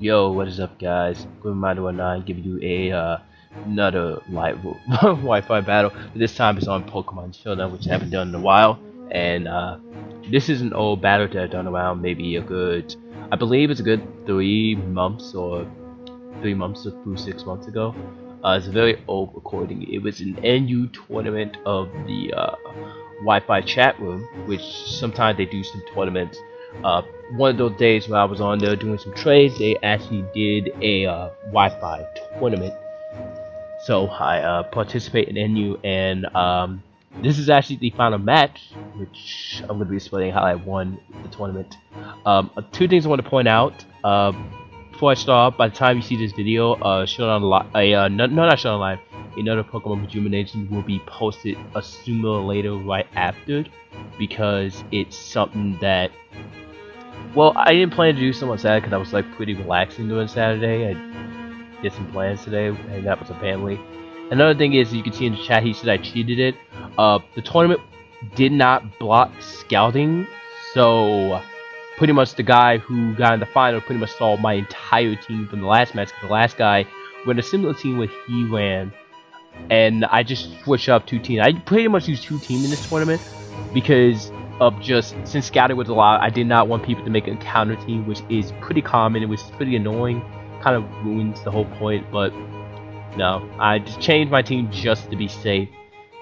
Yo, what is up, guys? Good9 giving you another live Wi-Fi battle. But this time it's on Pokemon Showdown, which I haven't done in a while. And this is an old battle that I've done around maybe a good, I believe it's a good 3 months or 6 months ago. It's a very old recording. It was an NU tournament of the Wi-Fi chat room, which sometimes they do some tournaments. One of those days when I was on there doing some trades, they actually did a Wi-Fi tournament. So I participated in NU, and this is actually the final match, which I'm going to be explaining how I won the tournament. Two things I want to point out. Before I start off, by the time you see this video, Showdown Live, not Showdown Live, another Pokemon Rejuvenation will be posted sooner or later right after, because it's something that, well, I didn't plan to do something on Saturday because I was like pretty relaxing doing Saturday. I did some plans today, and that was a family. Another thing is, you can see in the chat, he said I cheated it. The tournament did not block scouting, so pretty much the guy who got in the final pretty much saw my entire team from the last match. The last guy ran a similar team where he ran, and I just switched up 2 teams. I pretty much used 2 teams in this tournament because of just, since scouting was allowed, I did not want people to make a counter team, which is pretty common. It was pretty annoying, kind of ruins the whole point. But no, I just changed my team just to be safe,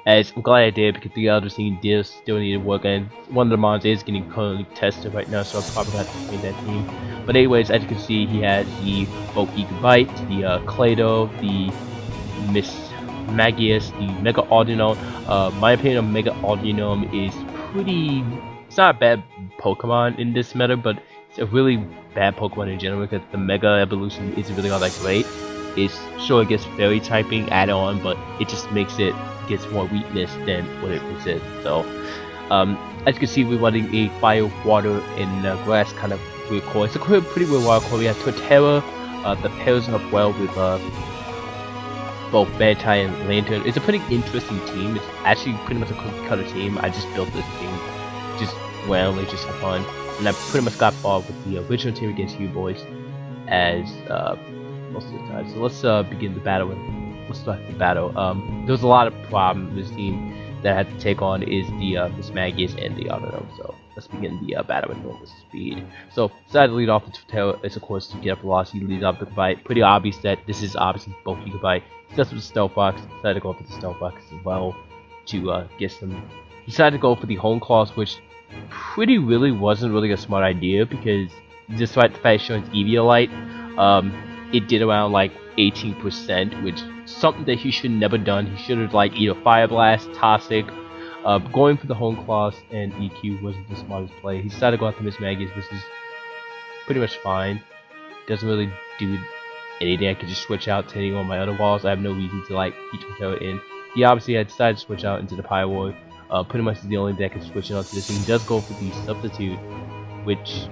as I'm glad I did, because the other team did still need to work, and one of the mons is getting currently tested right now, so I'm probably going to have to change that team. But anyways, as you can see, he had the Gigabyte, the Clado, the Miss Magius, the Mega Audinome. My opinion of Mega Audinome is pretty, it's not a bad Pokemon in this meta, but it's a really bad Pokemon in general, because the Mega Evolution isn't really all that great. It's sure it gets fairy typing add on, but it just makes it, gets more weakness than what it resists. So as you can see, we're running a fire, water, and grass kind of weird core. It's a pretty weird wild core. We have Torterra that pairs up well with both Bantai and Lantern. It's a pretty interesting team. It's actually pretty much a cookie cutter team. I just built this team just randomly, just for fun, and I pretty much got involved with the original team against you boys as most of the time. So let's begin the battle. Let's start the battle. There was a lot of problems with this team that I had to take on is the Miss Magius and the Audinome. So let's begin the battle with normal speed. So decided to lead off with Torterra is of course to get up velocity, lead off the Gigabyte. Pretty obvious that this is obviously both Gigabyte. Just with the Stealth Fox, decided to go for the Stealth Fox as well to get some. Decided to go for the Home Claws, which pretty really wasn't really a smart idea, because despite the fact showing Eviolite, it did around like 18%, which is something that he should have never done. He should have like either Fire Blast, Toxic. Going for the Home Claws and EQ wasn't the smartest play. He decided to go after Miss Magius, which is pretty much fine. Doesn't really do anything. I could just switch out to any of my other walls. I have no reason to like keep Torterra in. He obviously had decided to switch out into the Pyroid. Pretty much is the only deck I can switch out to this. And he does go for the Substitute, which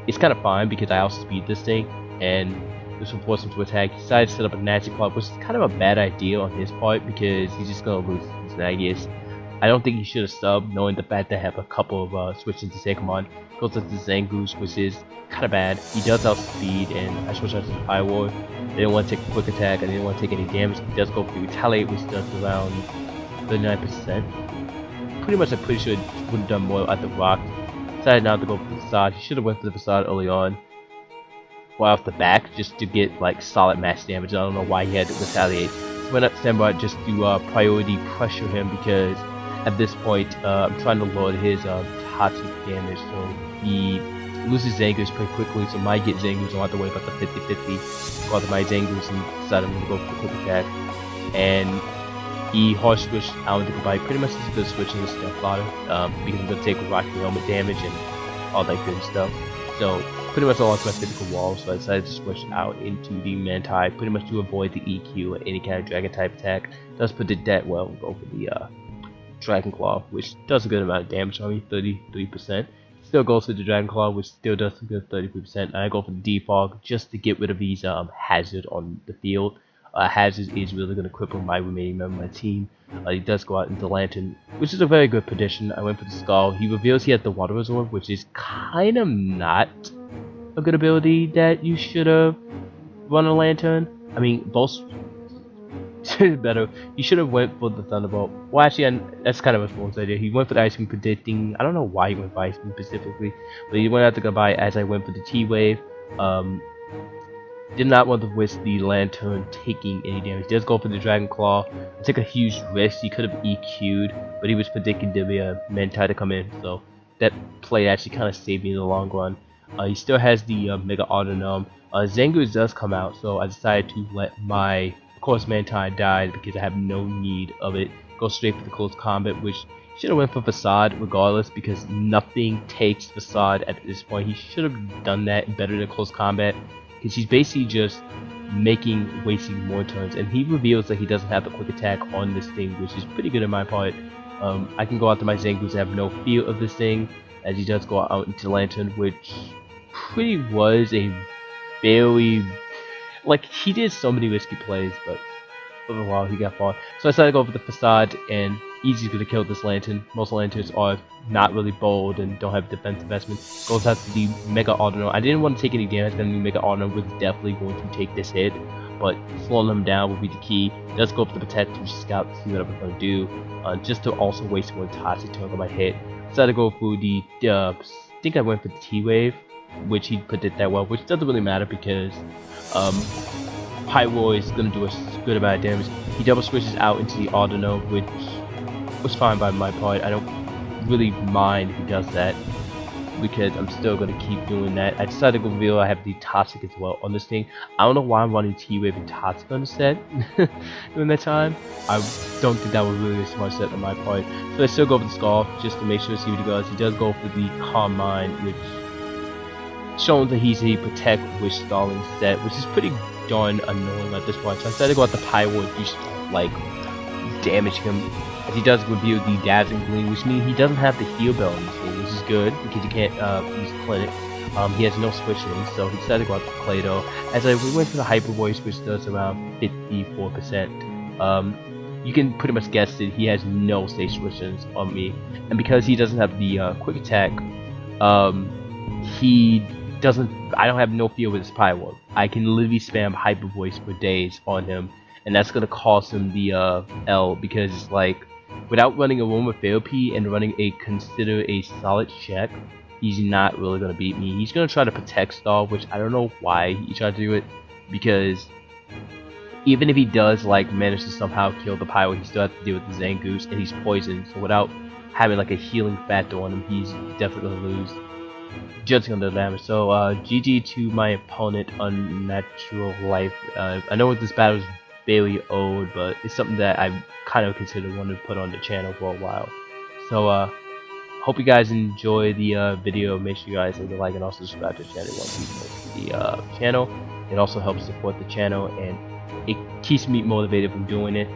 is kind of fine because I also speed this thing, and this will force him to attack. He decided to set up a Magic Club, which is kind of a bad idea on his part because he's just gonna lose his Magius. I don't think he should have subbed, knowing the fact that I have a couple of switches to Pokemon. Goes into Zangoose, which is kind of bad. He does outspeed, and I switch out to the Pyroid. I didn't want to take a quick attack. I didn't want to take any damage. He does go for the Retaliate, which does around 39%. Pretty much, I'm pretty sure it would have done more at the Rock. Decided not to go for the Facade. He should have went for the Facade early on, right off the back, just to get like solid max damage. I don't know why he had to retaliate. So went up Standby just to priority pressure him, because at this point I'm trying to load his toxic damage, so he loses Zangoose pretty quickly, so might get Zangoose. I don't have to worry about the 50-50. Go after my Zangoose and decide I'm going to go for the quick attack. And he hard switched out into Gigabyte. Pretty much is a good switch in the Stealth Ladder, because I'm going to take Rocky Helmet damage and all that good stuff. So pretty much all of my physical walls, so I decided to switch out into the Mantai, pretty much to avoid the EQ and any kind of Dragon type attack. Does put the debt well and go for the Dragon Claw, which does a good amount of damage on me, 33%. Still goes for the Dragon Claw, which still does a good 33%. And I go for the Defog just to get rid of these hazard on the field. Hazard is really going to cripple my remaining member of my team. He does go out into Lantern, which is a very good prediction. I went for the Skull. He reveals he has the Water Resort, which is kind of not a good ability that you should have run a lantern. I mean, both better. You should have went for the Thunderbolt. Well, actually, that's kind of a fool's idea. He went for the Ice Beam predicting. I don't know why he went for Ice Beam specifically, but he went out to goodbye as I went for the T-Wave. Did not want to risk the Lantern taking any damage. Does go for the Dragon Claw. Took a huge risk. He could have EQ'd, but he was predicting the Mentai to come in, so that play actually kind of saved me in the long run. He still has the Mega Autonom. Zangoose does come out, so I decided to let my, of course, Mentai die because I have no need of it. Go straight for the close combat, which should have went for Facade regardless because nothing takes Facade at this point. He should have done that better than close combat because he's basically just wasting more turns, and he reveals that he doesn't have the quick attack on this thing, which is pretty good in my part. I can go out to my Zangoose and have no fear of this thing, as he does go out into the Lantern, which pretty was a very, like, he did so many risky plays, but for a while he got far. So I decided to go for the Facade, and easy to kill this Lantern. Most Lanterns are not really bold and don't have defense investment. Goes out to the Mega Autonom. I didn't want to take any damage, then the Mega Autonom was definitely going to take this hit, but slowing him down will be the key. Does go for the Protect to scout to see what I'm going to do, just to also waste one toxic turn on my hit. Decided to go for the, I think I went for the T-Wave, which he predicted that well, which doesn't really matter because Pyro is going to do a good amount of damage. He double switches out into the Autonom, which was fine by my part. I don't really mind if he does that because I'm still going to keep doing that. I decided to reveal I have the Toxic as well on this thing. I don't know why I'm running T-Wave and Toxic on the set during that time. I don't think that was really a smart set on my part. So I still go for the Scarf just to make sure to see what he does. He does go for the Calm Mind, which shows that he's a Protect Wish Stalling set, which is pretty darn annoying at this point. So I decided to go out the Pyro and just like damage him. As he does reveal the Dazzling Gleam, which means he doesn't have the heal bell on this thing, which is good because he can't use Clinic. He has no switching, so he decided to go out to Clado. As we went for the Hyper Voice, which does around 54%. You can pretty much guess that he has no stage switches on me, and because he doesn't have the quick attack, he doesn't. I don't have no fear with his Pyro. I can literally spam Hyper Voice for days on him, and that's gonna cost him the L because it's like, without running a Room of Therapy and running consider a solid check, he's not really gonna beat me. He's gonna try to Protect Stall, which I don't know why he tried to do it, because even if he does like manage to somehow kill the Pyro, he still has to deal with the Zangoose, and he's poisoned. So without having like a healing factor on him, he's definitely gonna lose, judging on the damage. So GG to my opponent, Unnatural Life. I know this battle is very old, but it's something that I kind of considered wanting to put on the channel for a while. So hope you guys enjoy the video. Make sure you guys leave a like and also subscribe to the channel if you want to the channel. It also helps support the channel and it keeps me motivated from doing it.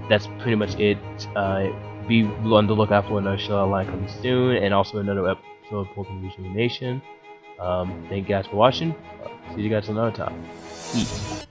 That's pretty much it. Be on the lookout for another Showdown line coming soon, and also another episode of Pokemon Rejuvenation. Thank you guys for watching. See you guys another time. Peace.